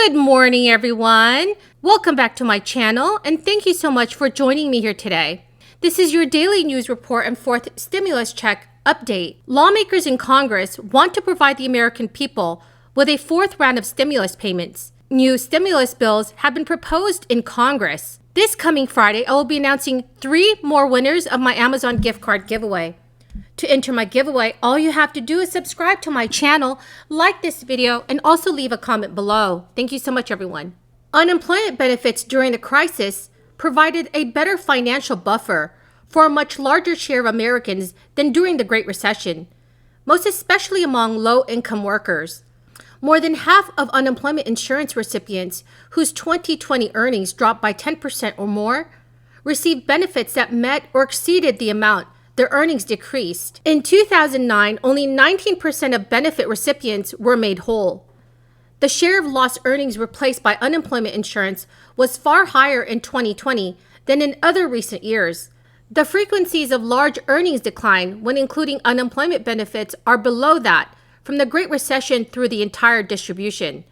Good morning, everyone. Welcome back to my channel, and thank you so much for joining me here today. This is your daily news report and fourth stimulus check update. Lawmakers in Congress want to provide the American people with a fourth round of stimulus payments. New stimulus bills have been proposed in Congress. This coming Friday, I will be announcing 3 more winners of my Amazon gift card giveaway. To enter my giveaway, all you have to do is subscribe to my channel, like this video, and also leave a comment below. Thank you so much, everyone. Unemployment benefits during the crisis provided a better financial buffer for a much larger share of Americans than during the Great Recession, most especially among low-income workers. More than half of unemployment insurance recipients whose 2020 earnings dropped by 10% or more received benefits that met or exceeded the amount their earnings decreased. In 2009, only 19% of benefit recipients were made whole. The share of lost earnings replaced by unemployment insurance was far higher in 2020 than in other recent years. The frequencies of large earnings decline when including unemployment benefits are below that from the Great Recession through the entire distribution.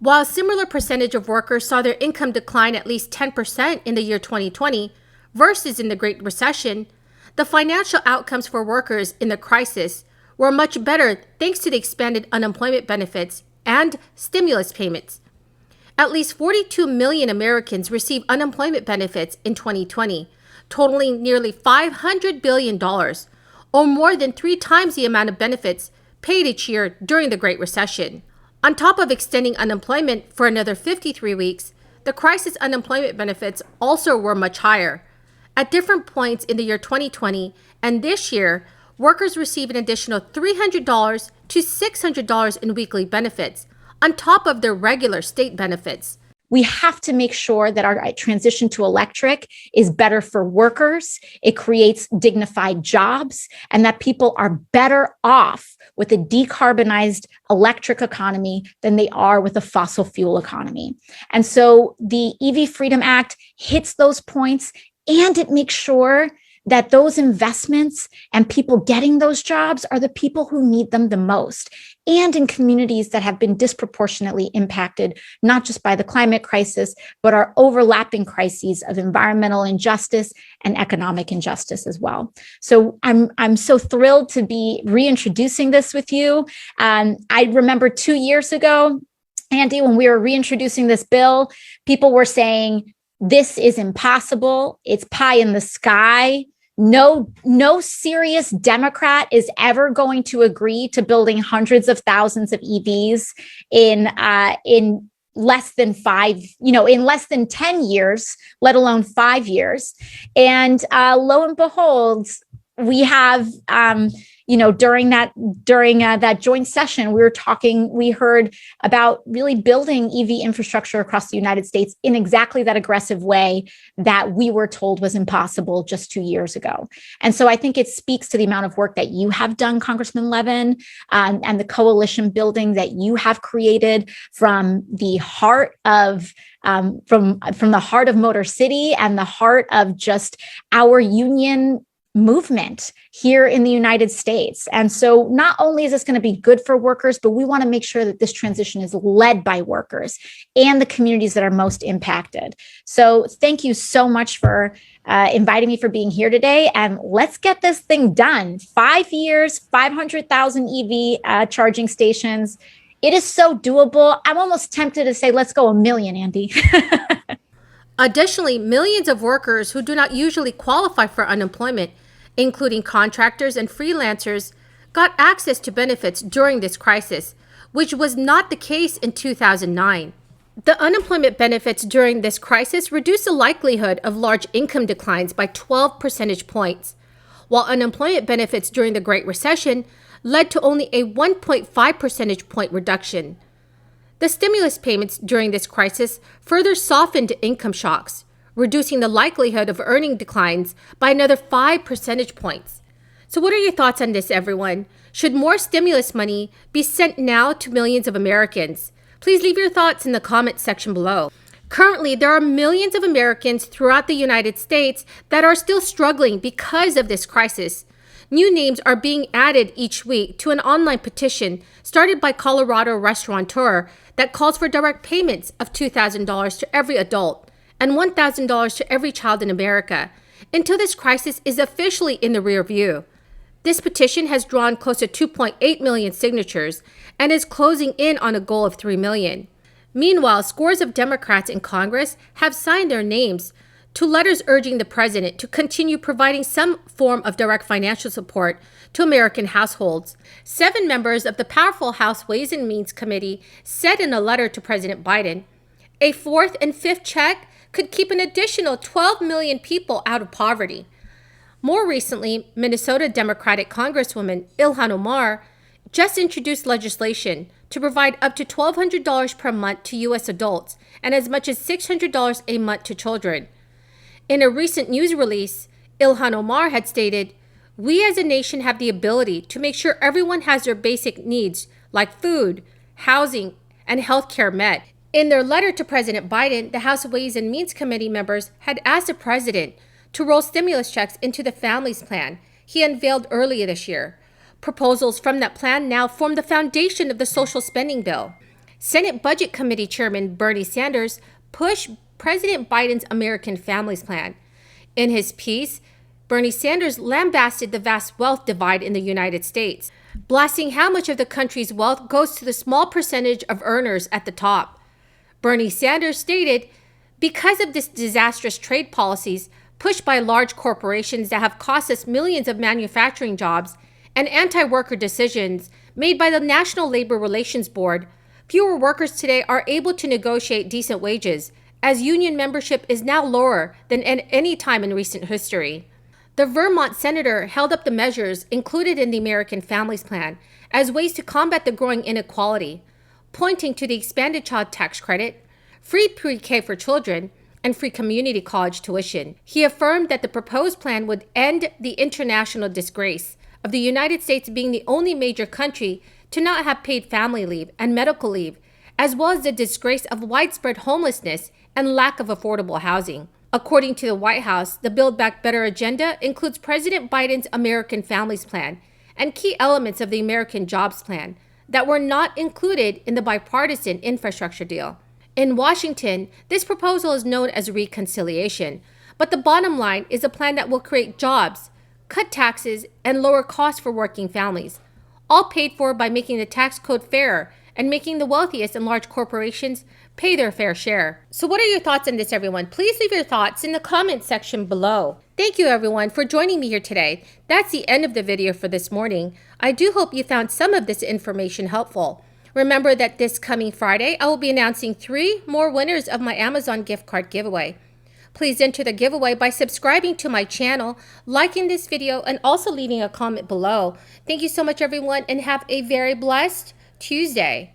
While a similar percentage of workers saw their income decline at least 10% in the year 2020 versus in the Great Recession, the financial outcomes for workers in the crisis were much better thanks to the expanded unemployment benefits and stimulus payments. At least 42 million Americans received unemployment benefits in 2020, totaling nearly $500 billion, or more than 3 times the amount of benefits paid each year during the Great Recession. On top of extending unemployment for another 53 weeks, the crisis unemployment benefits also were much higher. At different points in the year 2020 and this year, workers receive an additional $300 to $600 in weekly benefits, on top of their regular state benefits. We have to make sure that our transition to electric is better for workers, it creates dignified jobs, and that people are better off with a decarbonized electric economy than they are with a fossil fuel economy. And so the EV Freedom Act hits those points, and it makes sure that those investments and people getting those jobs are the people who need them the most, and in communities that have been disproportionately impacted, not just by the climate crisis, but our overlapping crises of environmental injustice and economic injustice as well. So I'm so thrilled to be reintroducing this with you. I remember 2 years ago, Andy, when we were reintroducing this bill, people were saying, this is impossible. It's pie in the sky. No serious Democrat is ever going to agree to building hundreds of thousands of EVs in less than in less than 10 years, let alone 5 years. And lo and behold, we have, during that joint session, we heard about really building EV infrastructure across the United States in exactly that aggressive way that we were told was impossible just 2 years ago. And so I think it speaks to the amount of work that you have done, Congressman Levin, and the coalition building that you have created from the heart of from the heart of Motor City and the heart of just our union movement here in the United States. And so not only is this going to be good for workers, but we want to make sure that this transition is led by workers and the communities that are most impacted. So thank you so much for inviting me, for being here today. And let's get this thing done. 5 years, 500,000 EV charging stations. It is so doable. I'm almost tempted to say, let's go 1 million, Andy. Additionally, millions of workers who do not usually qualify for unemployment, including contractors and freelancers, got access to benefits during this crisis, which was not the case in 2009. The unemployment benefits during this crisis reduced the likelihood of large income declines by 12 percentage points, while unemployment benefits during the Great Recession led to only a 1.5 percentage point reduction. The stimulus payments during this crisis further softened income shocks, reducing the likelihood of earning declines by another 5 percentage points. So what are your thoughts on this, everyone? Should more stimulus money be sent now to millions of Americans? Please leave your thoughts in the comment section below. Currently, there are millions of Americans throughout the United States that are still struggling because of this crisis. New names are being added each week to an online petition started by Colorado restaurateur that calls for direct payments of $2,000 to every adult and $1,000 to every child in America until this crisis is officially in the rear view. This petition has drawn close to 2.8 million signatures and is closing in on a goal of 3 million. Meanwhile, scores of Democrats in Congress have signed their names to letters urging the president to continue providing some form of direct financial support to American households. 7 members of the powerful House Ways and Means Committee said in a letter to President Biden, a 4th and 5th check could keep an additional 12 million people out of poverty. More recently, Minnesota Democratic Congresswoman Ilhan Omar just introduced legislation to provide up to $1,200 per month to U.S. adults and as much as $600 a month to children. In a recent news release, Ilhan Omar had stated, "We as a nation have the ability to make sure everyone has their basic needs like food, housing, and health care met." In their letter to President Biden, the House Ways and Means Committee members had asked the president to roll stimulus checks into the Families Plan he unveiled earlier this year. Proposals from that plan now form the foundation of the social spending bill. Senate Budget Committee Chairman Bernie Sanders pushed President Biden's American Families Plan. In his piece, Bernie Sanders lambasted the vast wealth divide in the United States, blasting how much of the country's wealth goes to the small percentage of earners at the top. Bernie Sanders stated, because of this disastrous trade policies pushed by large corporations that have cost us millions of manufacturing jobs and anti-worker decisions made by the National Labor Relations Board, fewer workers today are able to negotiate decent wages, as union membership is now lower than at any time in recent history. The Vermont senator held up the measures included in the American Families Plan as ways to combat the growing inequality, pointing to the expanded child tax credit, free pre-K for children, and free community college tuition. He affirmed that the proposed plan would end the international disgrace of the United States being the only major country to not have paid family leave and medical leave, as well as the disgrace of widespread homelessness and lack of affordable housing. According to the White House, the Build Back Better agenda includes President Biden's American Families Plan and key elements of the American Jobs Plan that were not included in the bipartisan infrastructure deal. In Washington, this proposal is known as reconciliation, but the bottom line is a plan that will create jobs, cut taxes, and lower costs for working families, all paid for by making the tax code fairer and making the wealthiest and large corporations pay their fair share. So what are your thoughts on this, everyone? Please leave your thoughts in the comment section below. Thank you, everyone, for joining me here today. That's the end of the video for this morning. I do hope you found some of this information helpful. Remember that this coming Friday, I will be announcing 3 more winners of my Amazon gift card giveaway. Please enter the giveaway by subscribing to my channel, liking this video, and also leaving a comment below. Thank you so much, everyone, and have a very blessed Tuesday.